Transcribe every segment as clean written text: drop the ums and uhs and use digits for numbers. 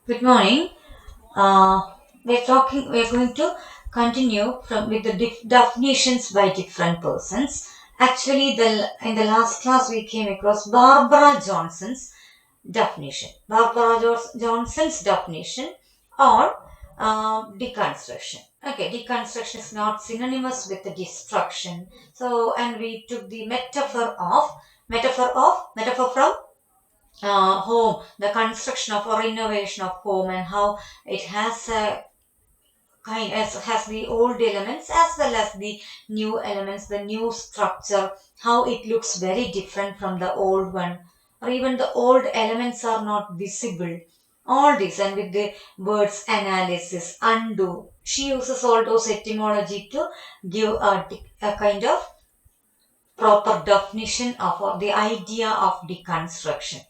Good morning. Uh, we're going to continue with the definitions by different persons. Actually, in the last class, we came across Barbara Johnson's definition. Johnson's definition or deconstruction. Okay, deconstruction is not synonymous with the destruction. So, and we took the metaphor from home, the construction of or innovation of home, and how it has a has the old elements as well as the new elements, the new structure, how it looks very different from the old one, or even the old elements are not visible. All this, and with the words analysis, undo, she uses all those etymology to give a kind of proper definition of the idea of deconstruction.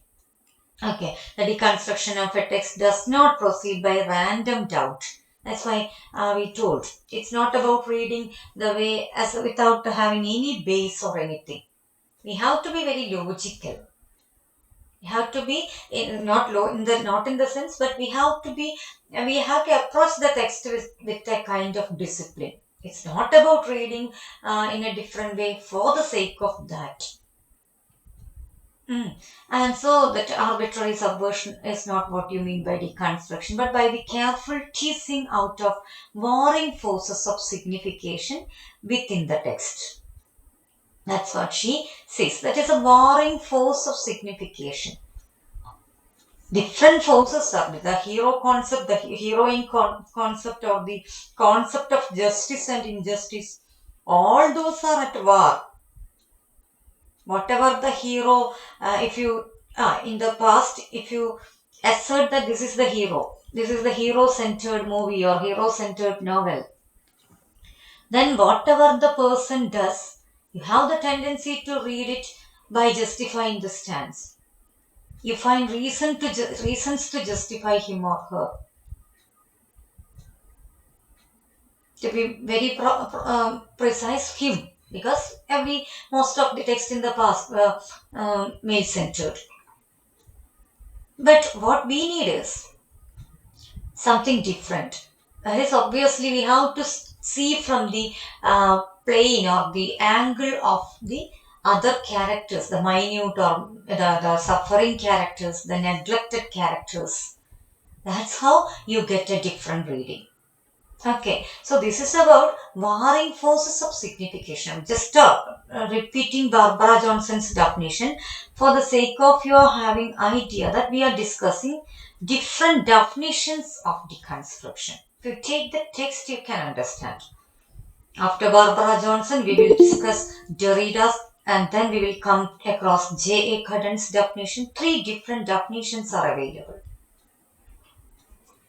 Okay, the deconstruction of a text does not proceed by random doubt. That's why we told it's not about reading the way as without having any base or anything. We have to be very logical. We have to be not low in the not in the sense, but we have to approach the text with a kind of discipline. It's not about reading in a different way for the sake of that. Mm. And so that arbitrary subversion is not what you mean by deconstruction, but by the careful teasing out of warring forces of signification within the text. That's what she says. That is a warring force of signification. Different forces are the hero concept, the heroine concept, or the concept of justice and injustice. All those are at war. Whatever the hero, if you in the past, if you assert that this is the hero centered movie or hero centered novel, then whatever the person does, you have the tendency to read it by justifying the stance. You find reasons to justify him or her. To be very precise, him, because most of the text in the past were male centered. But what we need is something different. That is, obviously, we have to see from the plane or the angle of the other characters, the minute or the suffering characters, the neglected characters. That's how you get a different reading. Okay, so this is about warring forces of signification. I'm just repeating Barbara Johnson's definition for the sake of your having idea that we are discussing different definitions of deconstruction. If you take the text, you can understand. After Barbara Johnson, we will discuss Derrida's and then we will come across J.A. Cudden's definition. Three different definitions are available.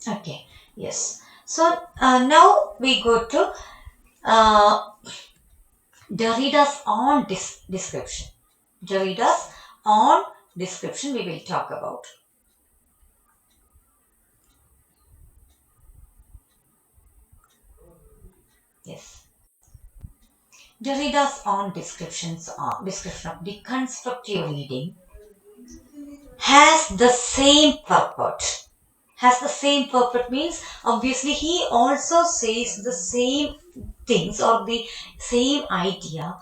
Okay, yes. So now we go to uh, Derrida's own description. Derrida's own description we will talk about. Yes. Derrida's own description of deconstructive reading has the same purport. Has the same purport means obviously he also says the same things or the same idea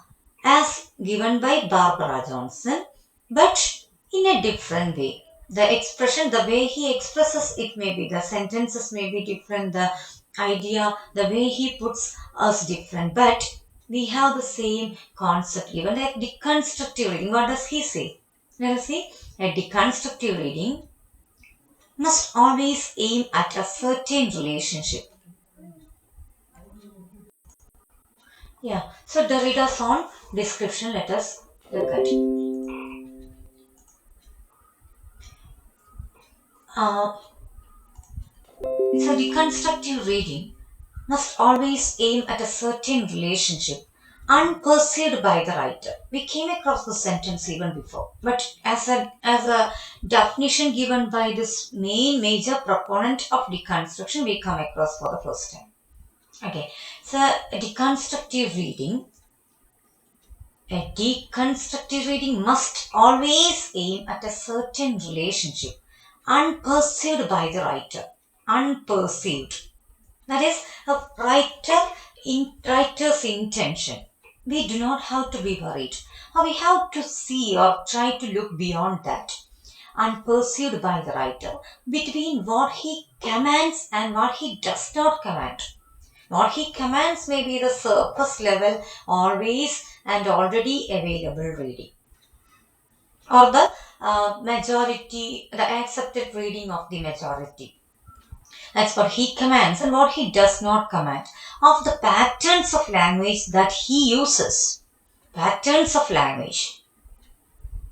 as given by Barbara Johnson, but in a different way. The expression, the way he expresses it may be, the sentences may be different, the idea, the way he puts us different, but we have the same concept even like deconstructive reading. What does he say? Let us see. A deconstructive reading must always aim at a certain relationship. Yeah, so Derrida's own description, let us look at it. So deconstructive reading must always aim at a certain relationship unperceived by the writer. We came across the sentence even before, but as a definition given by this major proponent of deconstruction, we come across for the first time. Okay, so a deconstructive reading must always aim at a certain relationship unperceived by the writer. Unperceived. That is a writer's intention. We do not have to be worried. Or we have to see or try to look beyond that. Unperceived by the writer between what he commands and what he does not command. What he commands may be the surface level, always and already available reading, or the majority, the accepted reading of the majority. That's what he commands and what he does not command. Of the patterns of language that he uses. Patterns of language.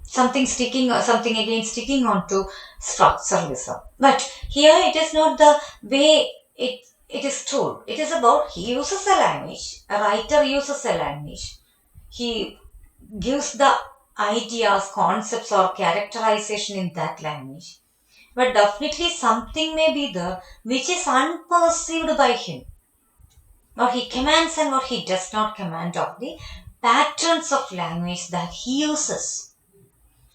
Something sticking onto structuralism. But here it is not the way it is told. It is about he uses a language. A writer uses a language. He gives the ideas, concepts or characterization in that language. But definitely something may be there which is unperceived by him. What he commands and what he does not command of the patterns of language that he uses.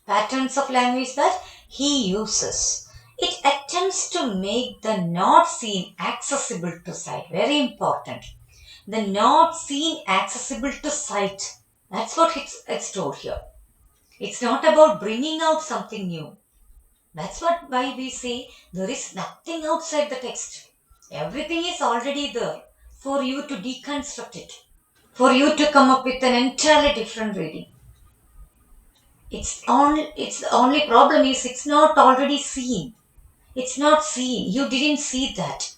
Patterns of language that he uses. It attempts to make the not seen accessible to sight. Very important. The not seen accessible to sight. That's what it's told here. It's not about bringing out something new. That's why we say there is nothing outside the text. Everything is already there for you to deconstruct it, for you to come up with an entirely different reading. It's the only problem is it's not already seen. It's not seen. You didn't see that.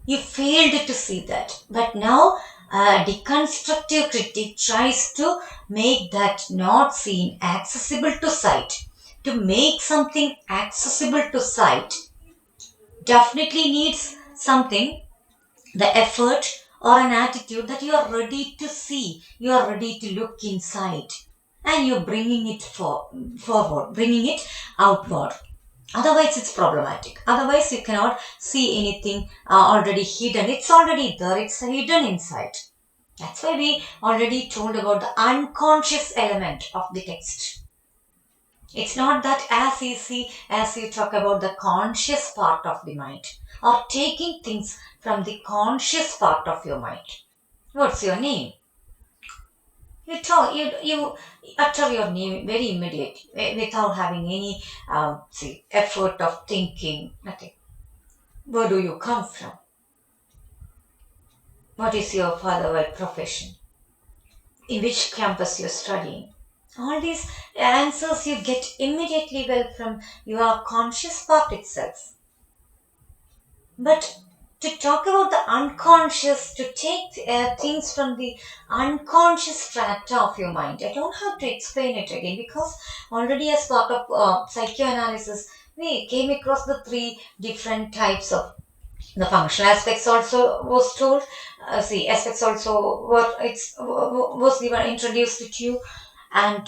You failed to see that. But now a deconstructive critic tries to make that not seen accessible to sight. To make something accessible to sight definitely needs something, the effort or an attitude that you are ready to see, you are ready to look inside, and you're bringing it forward, bringing it outward. Otherwise, it's problematic. Otherwise, you cannot see anything already hidden. It's already there, it's hidden inside. That's why we already told about the unconscious element of the text. It's not that as easy as you talk about the conscious part of the mind or taking things from the conscious part of your mind. What's your name? You utter your name very immediately without having any effort of thinking, nothing. Where do you come from? What is your father by profession? In which campus you're studying? All these answers you get immediately well from your conscious part itself. But to talk about the unconscious, to take things from the unconscious strata of your mind, I don't have to explain it again because already as part of psychoanalysis, we came across the three different types of the functional aspects also was told. Aspects also was given introduced to you, and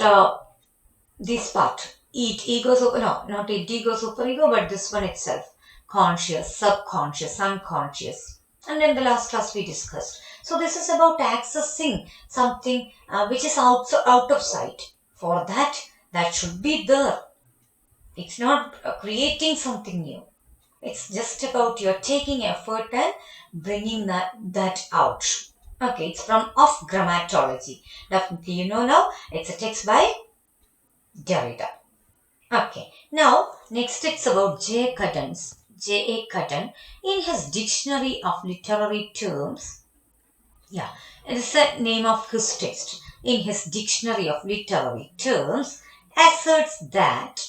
this part, ego, no, not ego, superego, but this one itself, conscious, subconscious, unconscious, and then the last class we discussed. So this is about accessing something which is out of sight. For that should be there. It's not creating something new. It's just about you're taking effort and bringing that out. Okay, it's from Of Grammatology. Definitely you know now. It's a text by Derrida. Okay, now next it's about J.A. Cutton in his Dictionary of Literary Terms. Yeah, it is the name of his text. In his Dictionary of Literary Terms, asserts that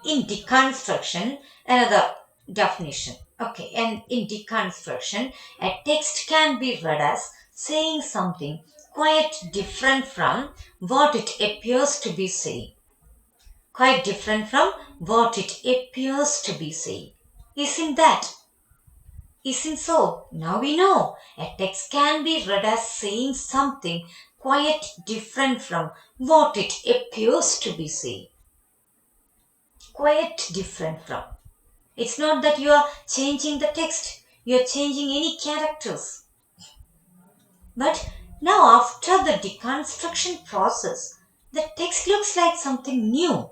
in deconstruction, another definition. Okay, and in deconstruction, a text can be read as saying something quite different from what it appears to be saying. Quite different from what it appears to be saying. Isn't that? Isn't so? Now we know. A text can be read as saying something quite different from what it appears to be saying. Quite different from. It's not that you are changing the text, you are changing any characters. But now, after the deconstruction process, the text looks like something new.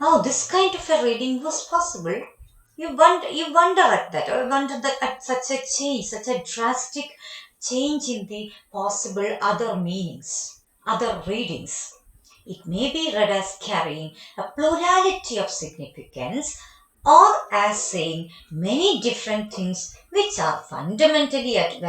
how this kind of a reading was possible. You wonder at that, or wonder that at such a change, such a drastic change in the possible other meanings, other readings. It may be read as carrying a plurality of significance or as saying many different things which are fundamentally at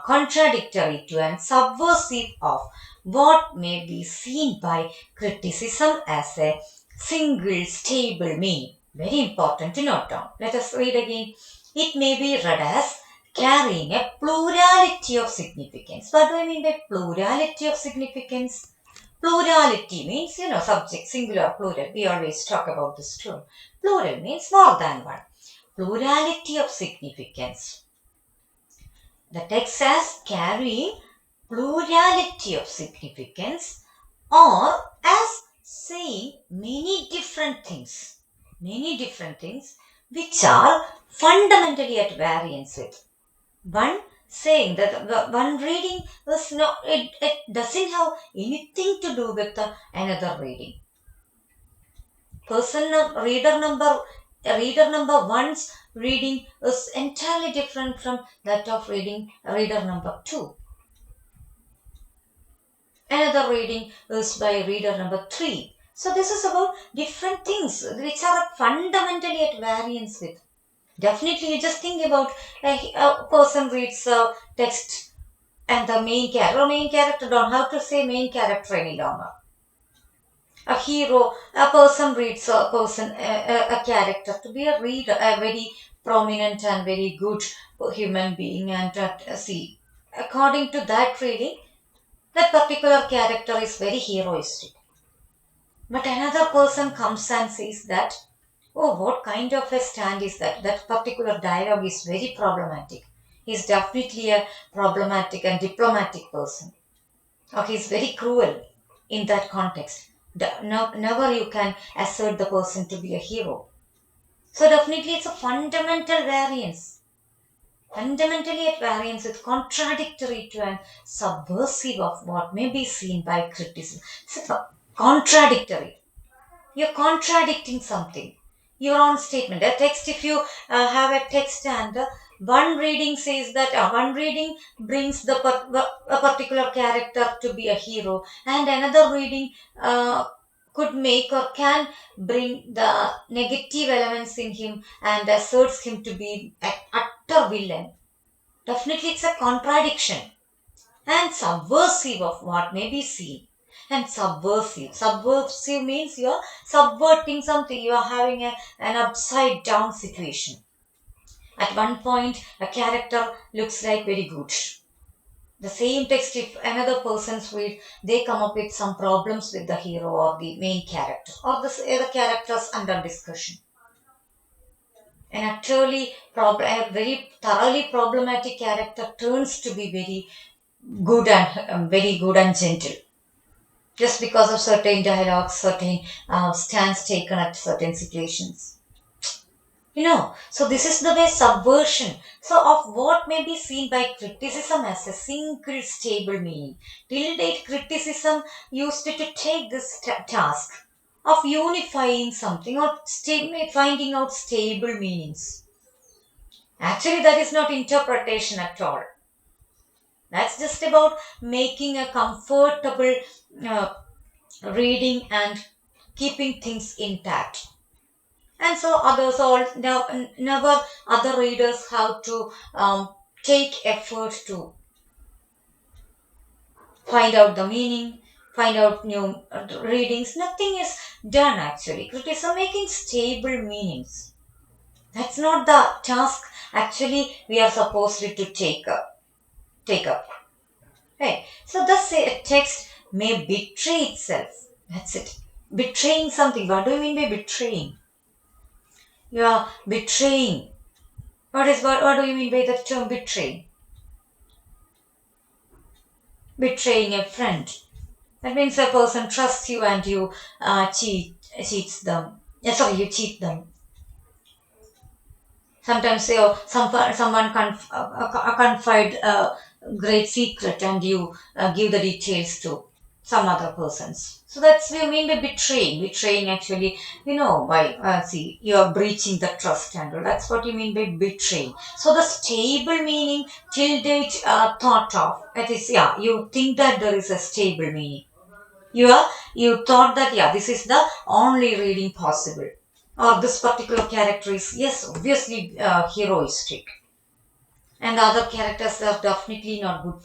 contradictory to and subversive of what may be seen by criticism as a single stable meaning. Very important to note down. Let us read again. It may be read as carrying a plurality of significance. What do I mean by plurality of significance? Plurality means, subject, singular, plural. We always talk about this too. Plural means more than one. Plurality of significance. The text as carrying plurality of significance or as saying many different things which are fundamentally at variance with. One saying that the one reading was not, it doesn't have anything to do with another reading. Reader number one's reading is entirely different from that of reader number two. Another reading is by reader number three. So this is about different things which are fundamentally at variance with. Definitely, you just think about a person reads a text and the main character don't have to say main character any longer. A person reads a character to be a reader, a very prominent and very good human being, and see, according to that reading, that particular character is very heroistic. But another person comes and says that, oh, what kind of a stand is that? That particular dialogue is very problematic. He's definitely a problematic and diplomatic person. Or he's very cruel in that context. Never you can assert the person to be a hero. So definitely it's a fundamental variance. Fundamentally at variance with contradictory to and subversive of what may be seen by criticism. So contradictory. You're contradicting something. Your own statement. A text, if you have a text and one reading says that one reading brings a particular character to be a hero, and another reading could make or can bring the negative elements in him and asserts him to be an utter villain. Definitely, it's a contradiction and subversive of what may be seen. And subversive means you're subverting something, you are having an upside down situation. At one point a character looks like very good. The same text, if another person's read, they come up with some problems with the hero or the main character or the other characters under discussion. A very thoroughly problematic character turns to be very good and gentle, just because of certain dialogues, certain stands taken at certain situations. So this is the way subversion. So of what may be seen by criticism as a single stable meaning. Till date, criticism used to take this task of unifying something or finding out stable meanings. Actually, that is not interpretation at all. That's just about making a comfortable uh, reading and keeping things intact. And so others all never other readers have to take effort to find out the meaning, find out new readings. Nothing is done actually. Criticism making stable meanings. That's not the task actually we are supposed to take up. Right. So thus a text may betray itself. That's it. Betraying something. What do you mean by betraying? You are betraying. What do you mean by the term betray? Betraying a friend. That means a person trusts you and you cheats them. You cheat them. Sometimes someone confide a great secret and you give the details to some other persons. So that's what we mean by betraying. Betraying actually, by see, you're breaching the trust and all. That's what you mean by betraying. So the stable meaning till date thought of. That is, yeah, you think that there is a stable meaning. You thought that, yeah, this is the only reading possible. Or this particular character is, yes, obviously heroistic, and the other characters are definitely not good.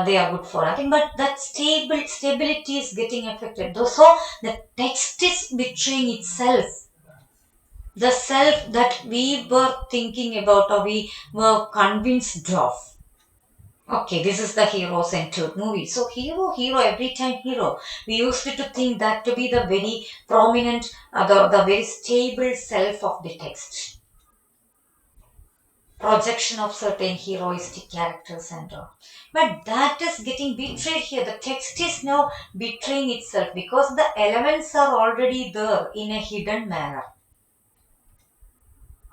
They are good for nothing, but that stability is getting affected. So the text is betraying itself, the self that we were thinking about or we were convinced of. Okay, this is the hero-centered movie. So hero, every time hero. We used to think that to be the very prominent, the very stable self of the text. Projection of certain heroistic characters and all. But that is getting betrayed here. The text is now betraying itself because the elements are already there in a hidden manner.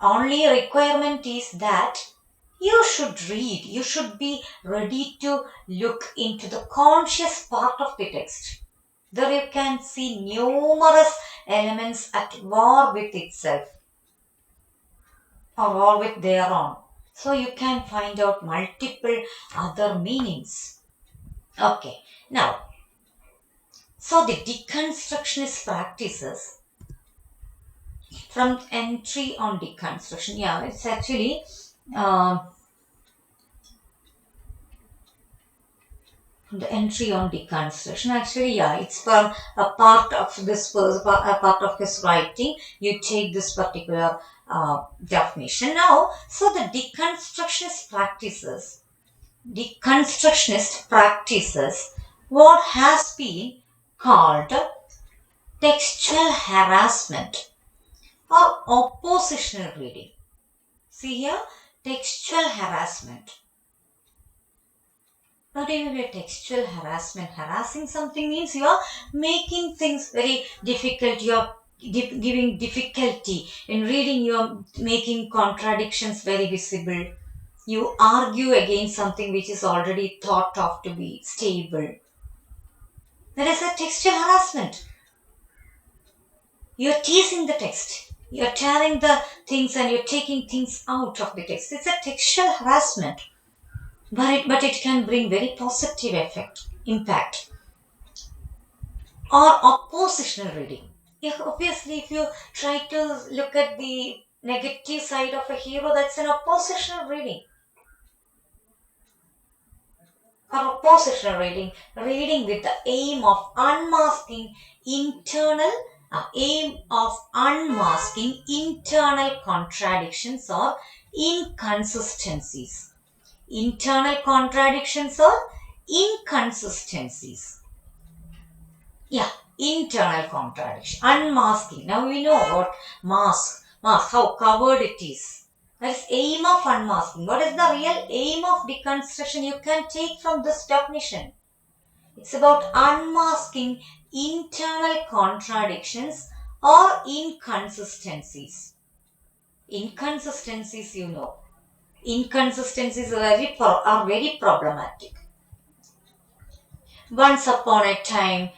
Only requirement is that you should read, you should be ready to look into the conscious part of the text. There you can see numerous elements at war with itself or war with their own. So you can find out multiple other meanings. Okay, now, so the deconstructionist practices from entry on deconstruction. Yeah, it's actually the entry on deconstruction. Actually, yeah, it's from a part of this a part of his writing. You take this particular definition now. So the deconstructionist practices what has been called textual harassment or oppositional reading. See here, textual harassment. What do you mean by textual harassment? Harassing something means you are making things very difficult. You are giving difficulty in reading. You are making contradictions very visible. You argue against something which is already thought of to be stable. That is a textual harassment. You're teasing the text. You're tearing the things and you're taking things out of the text. It's a textual harassment. But it can bring very positive impact. Or oppositional reading. Obviously, if you try to look at the negative side of a hero, that's an oppositional reading. Or oppositional reading with the aim of unmasking internal contradictions or inconsistencies. Internal contradictions or inconsistencies. Yeah, internal contradiction. Unmasking. Now we know what mask, how covered it is. That is aim of unmasking. What is the real aim of deconstruction? You can take from this definition. It's about unmasking internal contradictions or inconsistencies. Inconsistencies, Inconsistencies are very problematic. Once upon a time,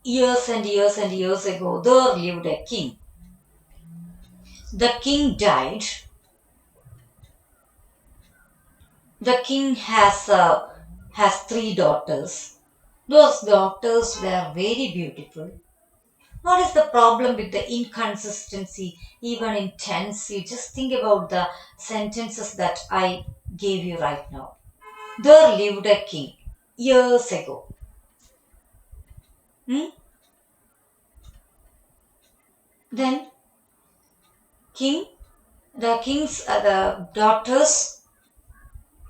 years and years and years ago, there lived a king. The king died. The king has 3 daughters. Those daughters were very beautiful. What is the problem with the inconsistency, even in tense? You just think about the sentences that I gave you right now. There lived a king years ago. Then the daughters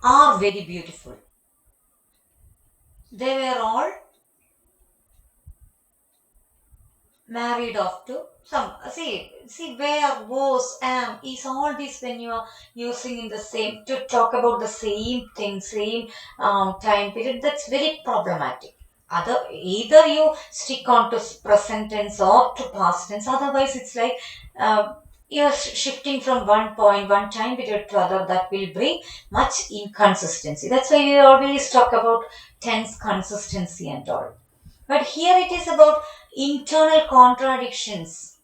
are very beautiful. They were all married off to some. See where, was, am, is, all this when you are using in the same to talk about the same thing, same time period. That's very problematic. Either you stick on to present tense or to past tense. Otherwise, it's like you're shifting from one point, one time period to other, that will bring much inconsistency. That's why we always talk about tense consistency and all. But here it is about internal contradictions,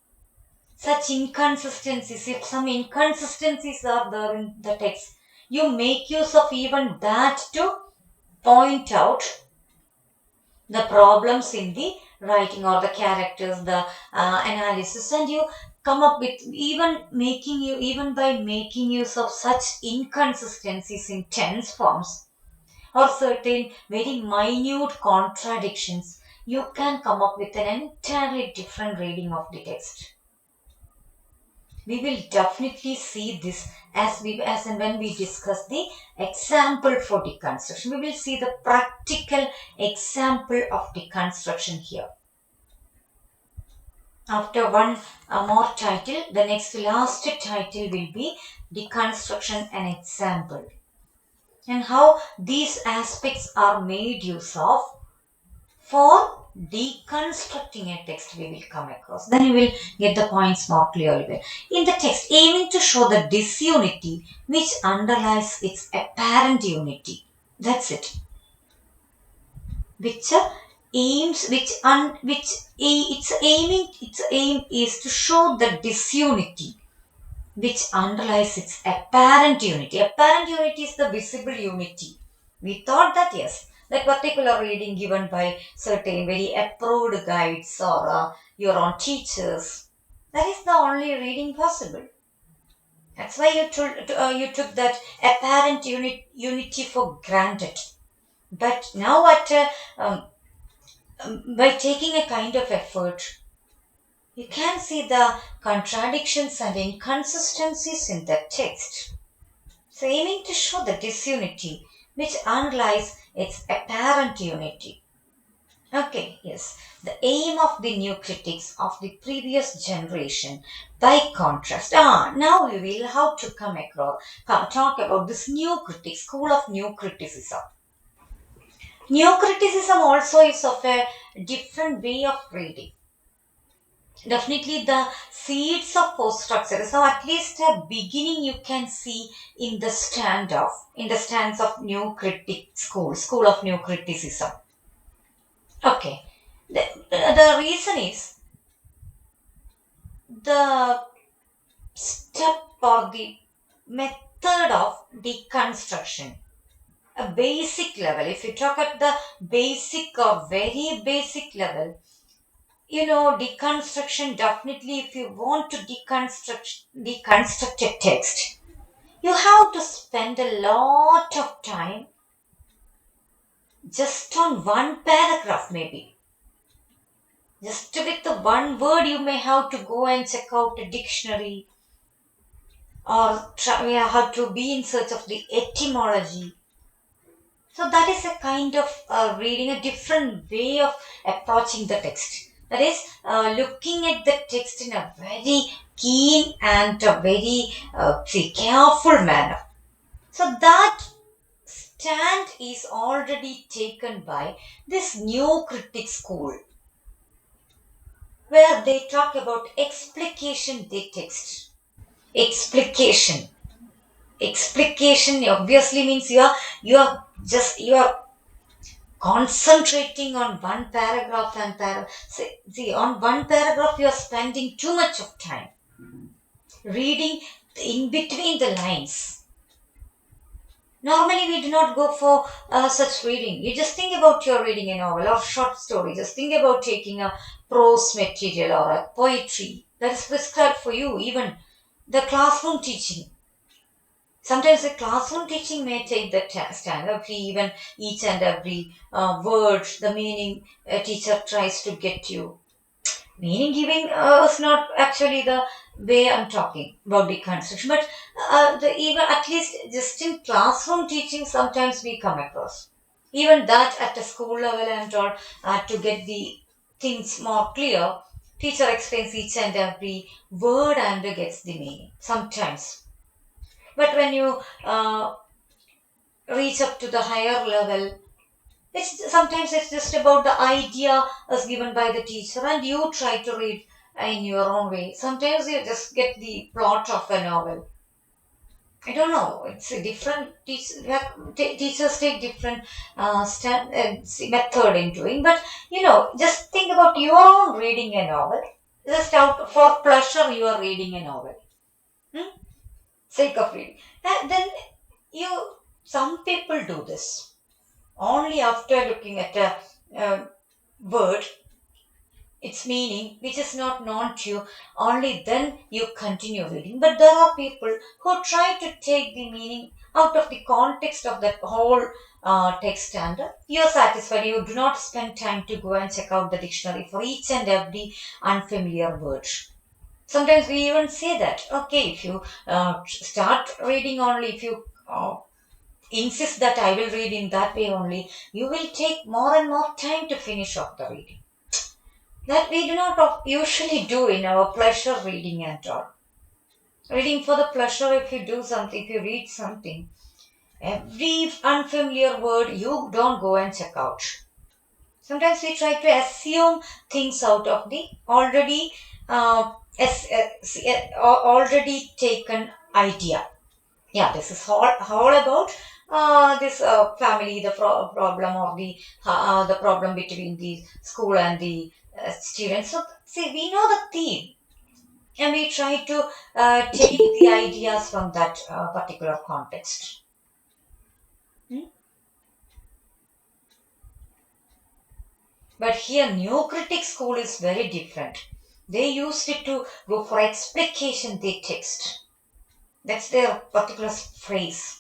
such inconsistencies. If some inconsistencies are there in the text, you make use of even that to point out the problems in the writing or the characters, the analysis, and you come up with even by making use of such inconsistencies in tense forms or certain very minute contradictions, you can come up with an entirely different reading of the text. We will definitely see this as and when we discuss the example for deconstruction. We will see the practical example of deconstruction here. After one more title, the next last title will be deconstruction and example, and how these aspects are made use of for deconstructing a text. We will come across, then you will get the points more clearly. In the text, aiming to show the disunity which underlies its apparent unity. That's it. Which aims which un, which its aim is to show the disunity which underlies its apparent unity. Apparent unity is the visible unity. We thought that yes, that particular reading given by certain very approved guides or your own teachers, that is the only reading possible. That's why you took that apparent unity for granted. But now, by taking a kind of effort, you can see the contradictions and inconsistencies in the text. So, aiming to show the disunity which underlies its apparent unity. Okay, yes. The aim of the new critics of the previous generation, by contrast. Now we will how to talk about this new critic, school of new criticism. New criticism also is of a different way of reading. Definitely the seeds of post-structuralism, at least a beginning you can see in the stance of new critic school of new criticism. Okay. The reason is the step or the method of deconstruction. A basic level, if you talk at the basic or very basic level, deconstruction, definitely if you want to deconstruct a text, you have to spend a lot of time just on one paragraph, maybe just with the one word. You may have to go and check out a dictionary, or you have to be in search of the etymology. So that is a kind of reading, a different way of approaching the text. That is looking at the text in a very keen and a very careful manner. So that stand is already taken by this new critic school, where they talk about explication the text. Explication. Explication obviously means you are concentrating on one paragraph and see, on one paragraph you are spending too much of time reading in between the lines. Normally we do not go for such reading. You just think about your reading a novel or short story. Just think about taking a prose material or a poetry that is prescribed for you. Even the classroom teaching. Sometimes the classroom teaching may take the stand of even each and every word, the meaning a teacher tries to get you. Meaning giving is not actually the way I'm talking about deconstruction, but even at least just in classroom teaching, sometimes we come across. Even that at the school level and all, to get the things more clear, teacher explains each and every word and gets the meaning. Sometimes. But when you reach up to the higher level, sometimes it's just about the idea as given by the teacher, and you try to read in your own way. Sometimes you just get the plot of a novel. I don't know. It's a different teachers take different method in doing. But just think about your own reading a novel. Just out for pleasure, you are reading a novel. Hmm? Sake of reading. Then you. Some people do this only after looking at a word, its meaning, which is not known to you, only then you continue reading. But there are people who try to take the meaning out of the context of that whole text, and you're satisfied. You do not spend time to go and check out the dictionary for each and every unfamiliar word. Sometimes we even say that, okay, if you start reading only, if you insist that I will read in that way only, you will take more and more time to finish off the reading. That we do not usually do in our pleasure reading at all. Reading for the pleasure, if you do something, if you read something, every unfamiliar word you don't go and check out. Sometimes we try to assume things out of the already taken idea. Yeah, this is all about this family, the problem, or the problem between the school and the students. So see, we know the theme, and we try to take the ideas from that particular context. Hmm? But here, new critic school is very different. They used it to go for explication the text. That's their particular phrase.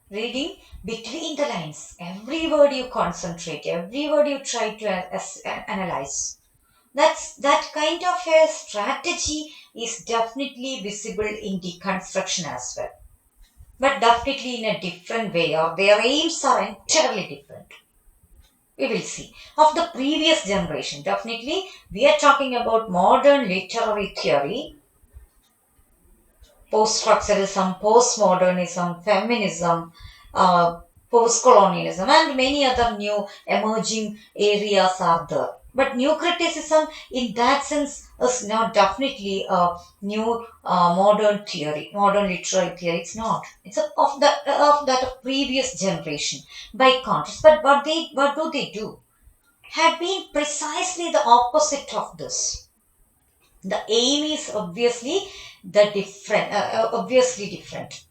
Reading between the lines, every word you concentrate, every word you try to analyze. That kind of a strategy is definitely visible in deconstruction as well, but definitely in a different way, or their aims are entirely different. We will see. Of the previous generation, definitely we are talking about modern literary theory, post-structuralism, postmodernism, feminism, post-colonialism, and many other new emerging areas are there. But new criticism, in that sense, is not definitely a new modern theory, modern literary theory. It's not. It's of that previous generation. By contrast, but what do they do? Have been precisely the opposite of this. The aim is obviously different,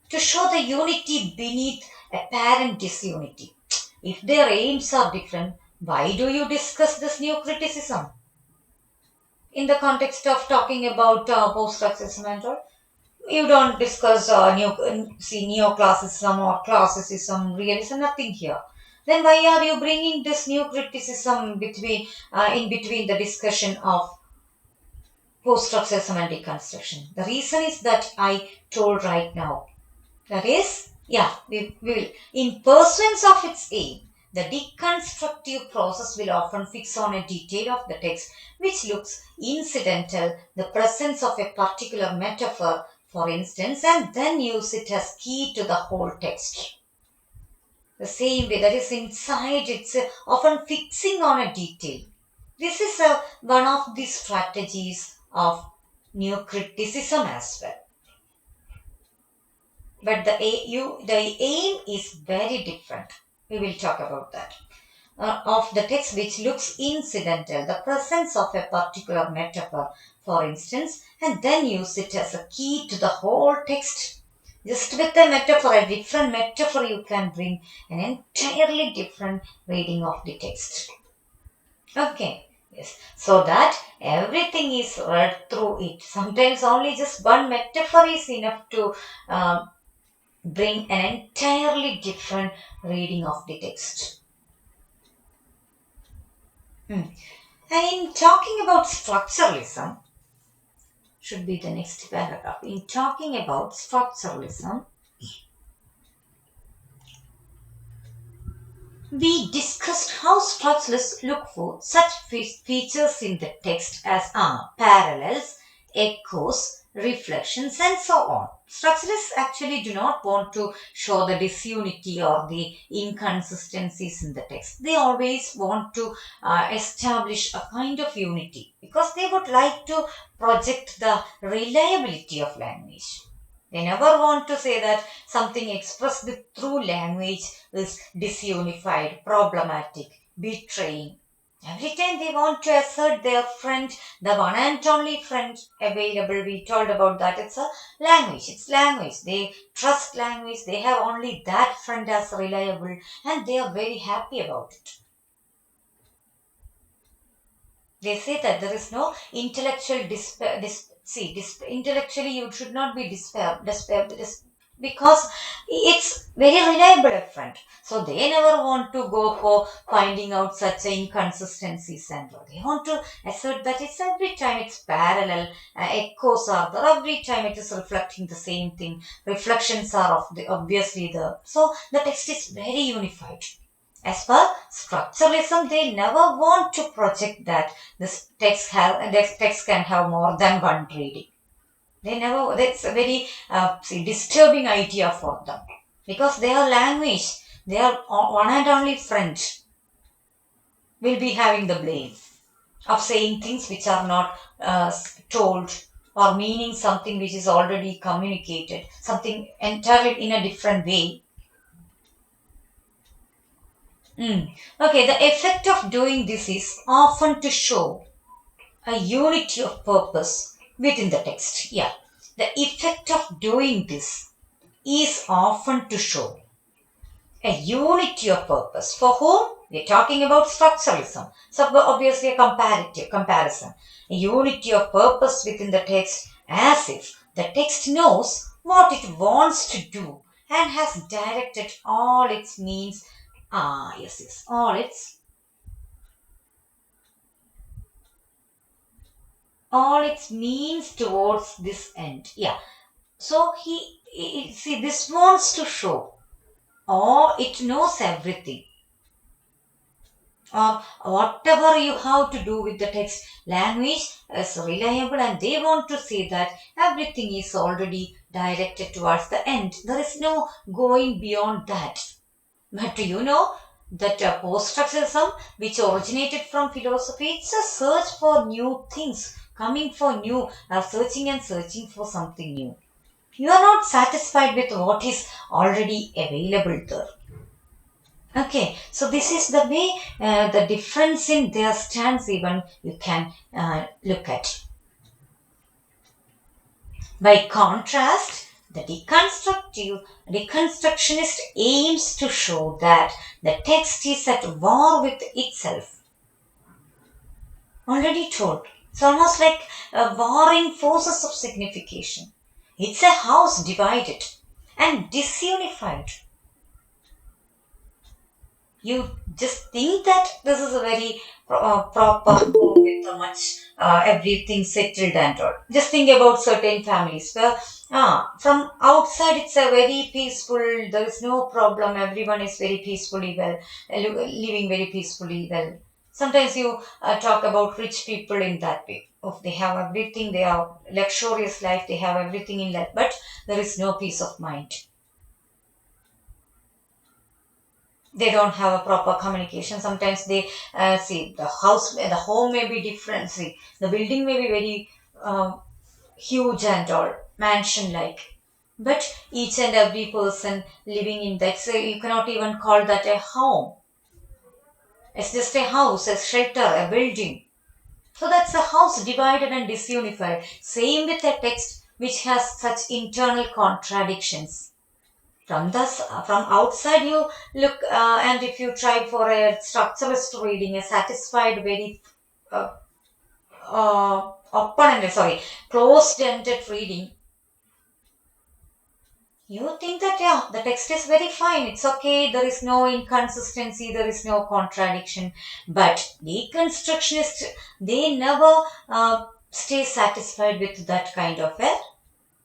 to show the unity beneath apparent disunity. If their aims are different, why do you discuss this new criticism in the context of talking about post-structuralism and all? You don't discuss neoclassicism or classicism, realism, nothing here. Then why are you bringing this new criticism in between the discussion of post-structuralism and deconstruction? The reason is that I told right now. That is, yeah, we will. In pursuance of its aim, the deconstructive process will often fix on a detail of the text which looks incidental, the presence of a particular metaphor, for instance, and then use it as key to the whole text. The same way that is inside, it's often fixing on a detail. This is one of the strategies of new criticism as well. But the aim is very different. We will talk about that. Of the text which looks incidental, the presence of a particular metaphor, for instance, and then use it as a key to the whole text. Just with a metaphor, a different metaphor, you can bring an entirely different reading of the text. Okay, yes. So that everything is read through it. Sometimes only just one metaphor is enough to bring an entirely different reading of the text. And in talking about structuralism, should be the next paragraph. In talking about structuralism, we discussed how structuralists look for such features in the text as parallels, echoes, reflections, and so on. Structuralists actually do not want to show the disunity or the inconsistencies in the text. They always want to establish a kind of unity because they would like to project the reliability of language. They never want to say that something expressed through language is disunified, problematic, betraying. Every time they want to assert their friend, the one and only friend available, we told about that. It's a language. It's language. They trust language. They have only that friend as reliable and they are very happy about it. They say that there is no intellectual despair. Intellectually, you should not be because it's very reliable friend. So they never want to go for finding out such inconsistencies and all. They want to assert that it's every time it's parallel, echoes are there, every time it is reflecting the same thing. Reflections are obviously there. So the text is very unified. As per structuralism, they never want to project that this text can have more than one reading. They never. That's a very disturbing idea for them because their language, their one and only French, will be having the blame of saying things which are not told or meaning something which is already communicated, something entirely in a different way. Okay, the effect of doing this is often to show a unity of purpose within the text. Yeah, the effect of doing this is often to show a unity of purpose. For whom? We're talking about structuralism. So obviously a comparative comparison. A unity of purpose within the text as if the text knows what it wants to do and has directed all its means. Yes, all its means towards this end. Yeah. So see, this wants to show, or it knows everything, or whatever you have to do with the text. Language is reliable, and they want to say that everything is already directed towards the end. There is no going beyond that. But do you know that post-structuralism, which originated from philosophy, it's a search for new things, coming for new, searching and searching for something new. You are not satisfied with what is already available there. Okay, so this is the way the difference in their stance even you can look at. By contrast, the deconstructionist aims to show that the text is at war with itself. Already told. It's almost like warring forces of signification. It's a house divided and disunified. You just think that this is a very proper home with a much everything settled and all. Just think about certain families where from outside it's a very peaceful, there is no problem, everyone is very peacefully well, living very peacefully well. Sometimes you talk about rich people in that way. If they have everything, they have luxurious life, they have everything in life, but there is no peace of mind. They don't have a proper communication. Sometimes they see the home may be different. See, the building may be very huge and all, mansion like. But each and every person living in that, so you cannot even call that a home. It's just a house, a shelter, a building. So that's a house divided and disunified. Same with a text which has such internal contradictions. From outside you look and if you try for a structuralist reading, a satisfied, very uh, closed-ended reading, you think that yeah, the text is very fine, it's okay, there is no inconsistency, there is no contradiction. But deconstructionists, they never stay satisfied with that kind of a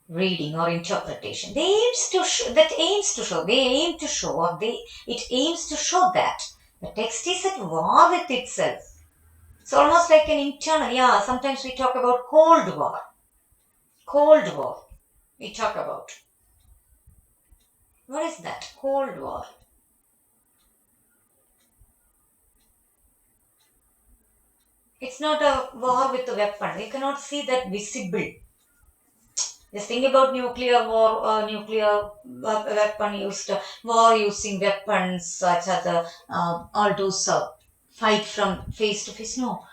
reading or interpretation. They aims to they aim to show, or it aims to show that the text is at war with itself. It's almost like an internal, yeah, sometimes we talk about Cold War. Cold War. We talk about. What is that? Cold War. It's not a war with a weapon. You cannot see that visible. Just think about nuclear war, weapon used, war using weapons such as all those fight from face to face. No,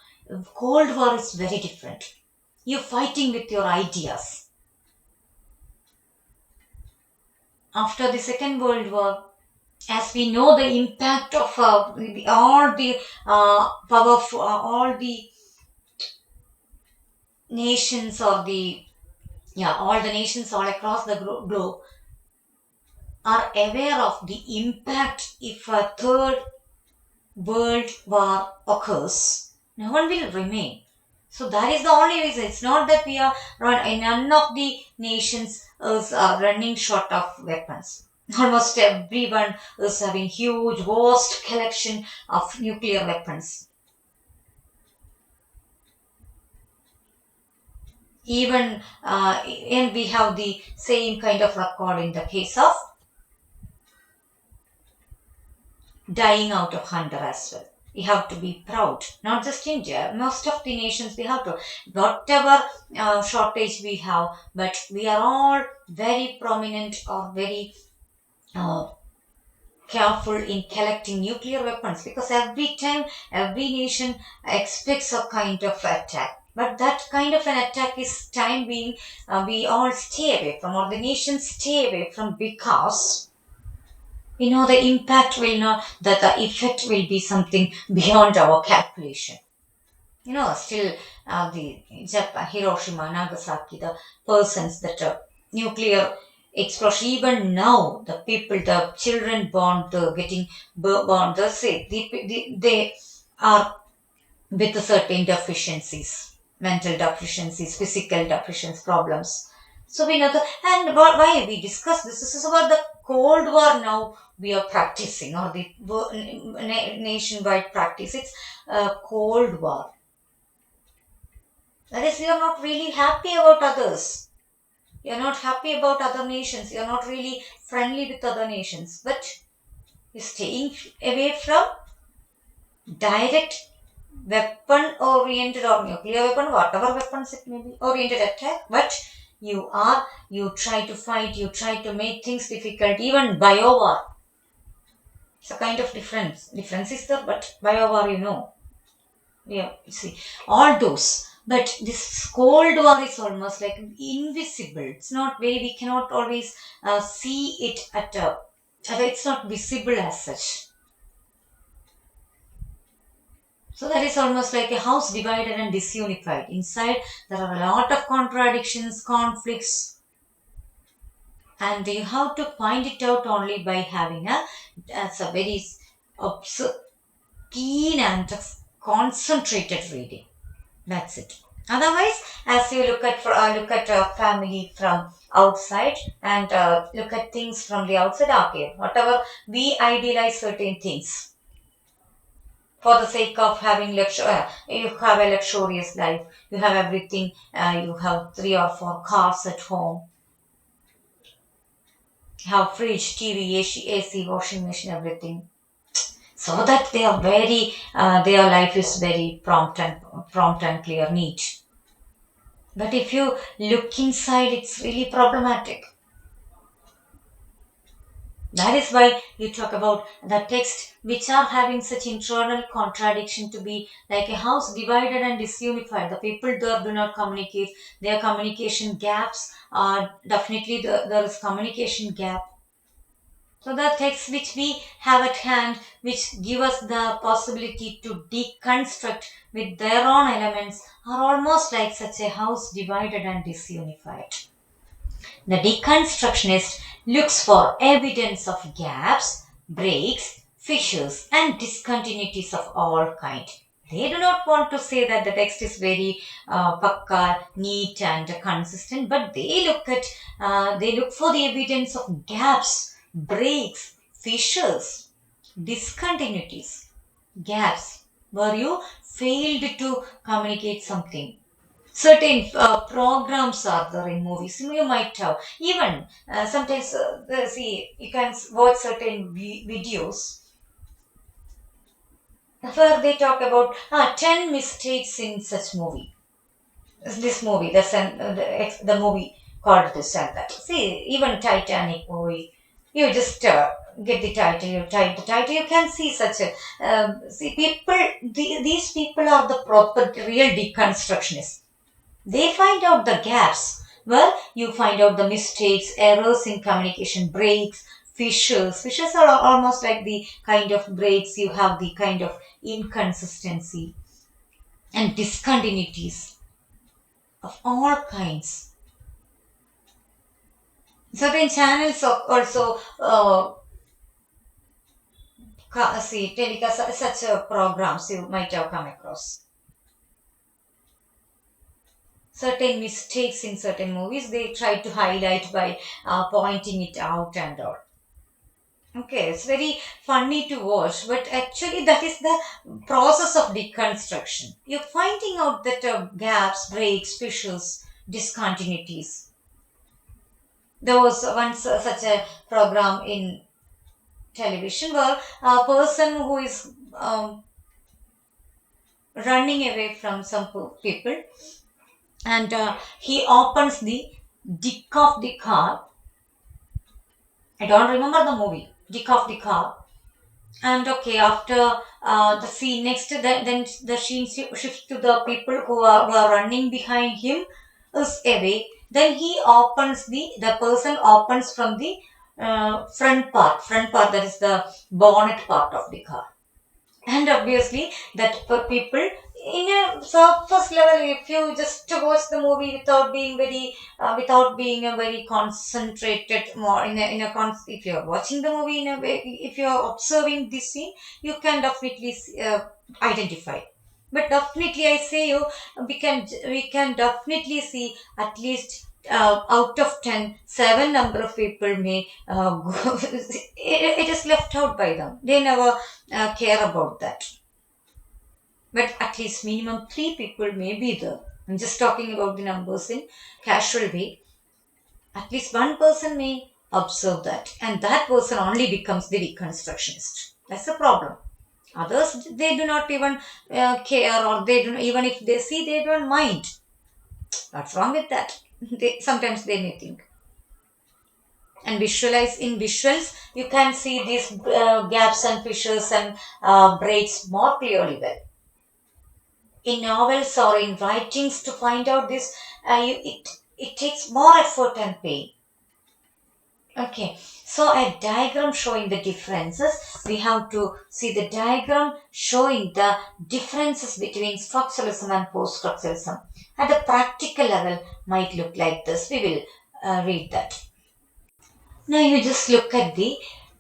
Cold War is very different. You're fighting with your ideas. After the Second World War, as we know, the impact of all the powerful, all the nations or the yeah, all the nations all across the globe are aware of the impact if a third world war occurs. No one will remain. So that is the only reason. It's not that we are none of the nations is running short of weapons. Almost everyone is having huge, vast collection of nuclear weapons. Even and we have the same kind of record in the case of dying out of hunger as well. We have to be proud. Not just India, most of the nations we have to. Whatever shortage we have, but we are all very prominent or very uh, careful in collecting nuclear weapons because every time every nation expects a kind of attack. But that kind of an attack is time being we all stay away from, or the nations stay away from, because we know the impact will not, that the effect will be something beyond our calculation. Still the Japan, Hiroshima, Nagasaki, the persons that nuclear explosion, even now, the people, the children born, the getting born, the say, they are with certain deficiencies, mental deficiencies, physical deficiencies, problems. So we know that, and why we discuss this? This is about the Cold War now we are practicing, or the nationwide practice. It's Cold War. That is, you are not really happy about others. You are not happy about other nations. You are not really friendly with other nations. But you're staying away from direct weapon oriented or nuclear weapon, whatever weapons it may be, oriented attack. But you try to fight, you try to make things difficult, even bio war. It's a kind of difference. Difference is there, but bio war, yeah, you see, all those. But this Cold War is almost like invisible. It's not very, we cannot always see it it's not visible as such. So that is almost like a house divided and disunified. Inside, there are a lot of contradictions, conflicts, and you have to find it out only by having that's a very obs- keen and concentrated reading. That's it. Otherwise, as you look at a family from outside and look at things from the outside, okay, whatever we idealize certain things for the sake of having you have a luxurious life, you have everything, you have 3 or 4 cars at home, you have fridge, TV, AC, washing machine, everything. So that they are very, their life is very prompt and clear, neat. But if you look inside, it's really problematic. That is why you talk about the text which are having such internal contradiction, to be like a house divided and disunified. The people there do not communicate. Their communication gaps are definitely there is communication gap. So the texts which we have at hand, which give us the possibility to deconstruct with their own elements, are almost like such a house divided and disunified. The deconstructionist looks for evidence of gaps, breaks, fissures, and discontinuities of all kind. They do not want to say that the text is very pakka, neat, and consistent, but they look for the evidence of gaps, breaks, fissures, discontinuities, gaps where you failed to communicate something. certain programs are there in movies. You might have even sometimes see you can watch certain videos where they talk about 10 mistakes in such movie. This movie, the movie called this and that. See, even Titanic movie, you just get the title, you type the title, you can see such a. See, these people are the proper, real deconstructionists. They find out the gaps where you find out the mistakes, errors in communication, breaks, fissures. Fissures are almost like the kind of breaks, you have the kind of inconsistency and discontinuities of all kinds. Certain channels also see telecast such programs you might have come across. Certain mistakes in certain movies they try to highlight by pointing it out and all. Okay, it's very funny to watch, but actually that is the process of deconstruction. You're finding out that gaps, breaks, fissures, discontinuities. There was once such a program in television where a person who is running away from some people and he opens the dick of the car. I don't remember the movie. Dick of the car. And okay, after the scene next, then the scene shifts to the people who are running behind him is away. Then he opens the person opens from the front part that is the bonnet part of the car. And obviously that for people in a surface level, if you just watch the movie without being very without being a very concentrated more if you're watching the movie in a way, if you're observing this scene, you can definitely identify. But definitely I say you, we can definitely see at least out of 10, 7 number of people may it is left out by them. They never care about that. But at least minimum 3 people may be there. I'm just talking about the numbers in casual way. At least one person may observe that, and that person only becomes the reconstructionist. That's the problem. Others they do not even care, or they do even if they see they don't mind. What's wrong with that? Sometimes they may think. And visualize in visuals, you can see these gaps and fissures and breaks more clearly well. In novels or in writings to find out this, it takes more effort and pain. Okay, so a diagram showing the differences, we have to see the diagram showing the differences between structuralism and post-structuralism. At a practical level, might look like this. We will read that. Now you just look at the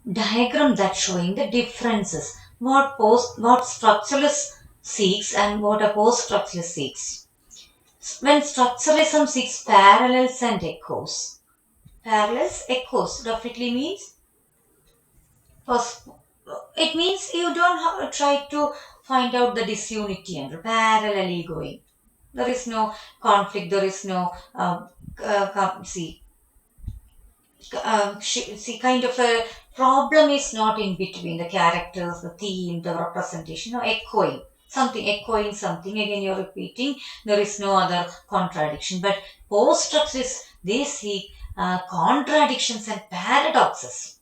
diagram that's showing the differences. What structuralist seeks and what a post-structuralist seeks. When structuralism seeks parallels and echoes. Parallels, echoes definitely means first it means you don't try to find out the disunity and parallelly going. There is no conflict, there is no see see, kind of a problem is not in between the characters, the theme, the representation, or echoing something, again you're repeating, there is no other contradiction. But post-structurists, they seek contradictions and paradoxes,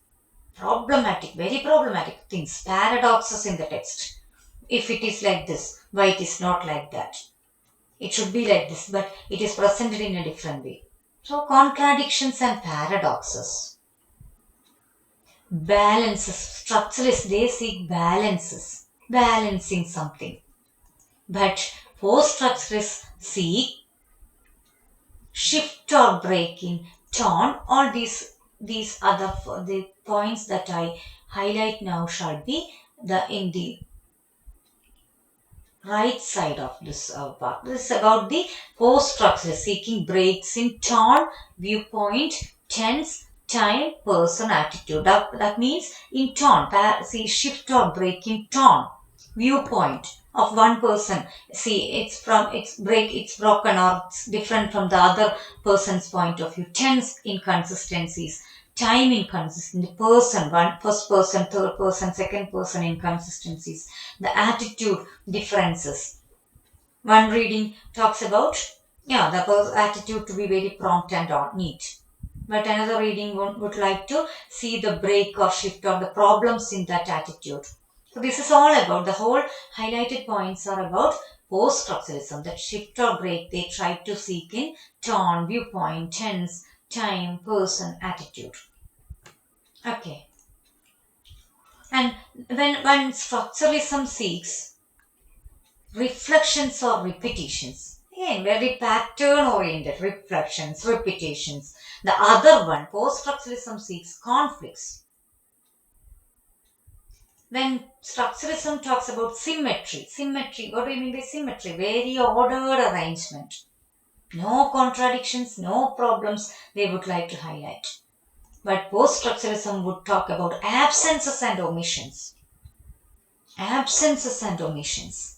problematic, very problematic things, paradoxes in the text. If it is like this, why it is not like that? It should be like this, but it is presented in a different way. So, contradictions and paradoxes. Balances. Structuralists, they seek balances, balancing something. But post-structuralists seek shift or break in tone. All these other the points that I highlight now shall be in the right side of this part. This is about the post-structure, seeking breaks in tone, viewpoint, tense, time, person, attitude. That means in tone, see shift or break in tone, viewpoint, of one person. See, it's broken or it's different from the other person's point of view. Tense inconsistencies, time inconsistency, person, one first person, third person, second person inconsistencies, the attitude differences. One reading talks about, yeah, the attitude to be very prompt and neat. But another reading would like to see the break or shift or the problems in that attitude. So this is all about, the whole highlighted points are about post-structuralism, that shift or break they try to seek in tone, viewpoint, tense, time, person, attitude. Okay. And when structuralism seeks reflections or repetitions, again very pattern oriented, reflections, repetitions. The other one, post-structuralism, seeks conflicts. When structuralism talks about symmetry, what do you mean by symmetry? Very ordered arrangement. No contradictions, no problems they would like to highlight. But post-structuralism would talk about absences and omissions. Absences and omissions.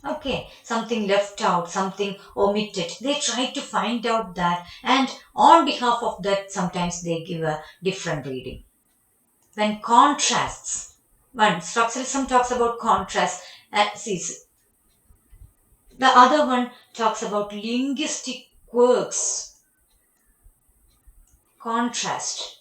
Okay, something left out, something omitted. They try to find out that, and on behalf of that, sometimes they give a different reading. When contrasts, one structuralism talks about contrast, the other one talks about linguistic quirks, contrasting.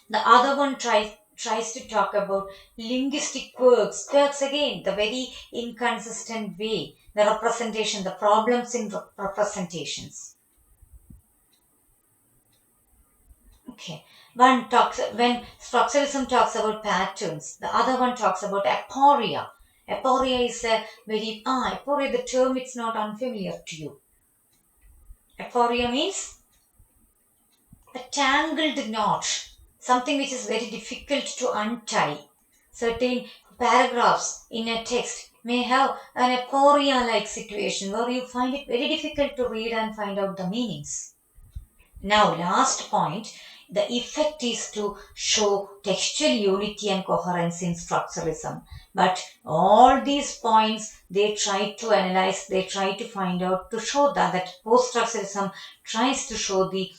The other one tries to talk about linguistic quirks. Quirks again, the very inconsistent way, the representation, the problems in representations. Okay. One talks, when structuralism talks about patterns, the other one talks about aporia. Aporia is a very aporia, the term, it's not unfamiliar to you. Aporia means a tangled knot, something which is very difficult to untie. Certain paragraphs in a text may have an aporia like situation where you find it very difficult to read and find out the meanings. Now, last point, the effect is to show textual unity and coherence in structuralism. But all these points they try to analyze, they try to find out, to show that post-structuralism tries to show the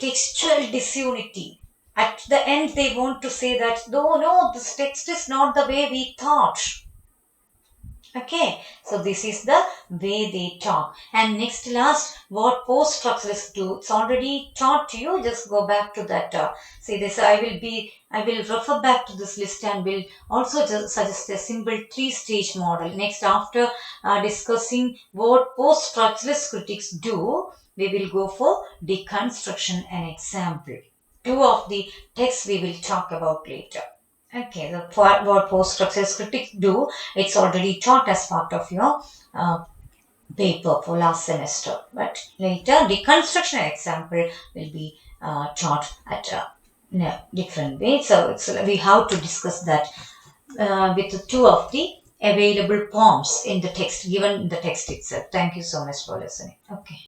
textual disunity. At the end, they want to say that, no, this text is not the way we thought. Okay, so this is the way they talk. And next, last, what post-structuralists do, it's already taught to you. Just go back to that. See this. I will refer back to this list and will also just suggest a simple three-stage model. Next, after discussing what post-structuralist critics do, we will go for deconstruction and example. Two of the texts we will talk about later. Okay, what post-structuralist critics do, it's already taught as part of your paper for last semester. But later, deconstruction example will be taught at a different way. So we have to discuss that with two of the available poems in the text, given in the text itself. Thank you so much for listening. Okay.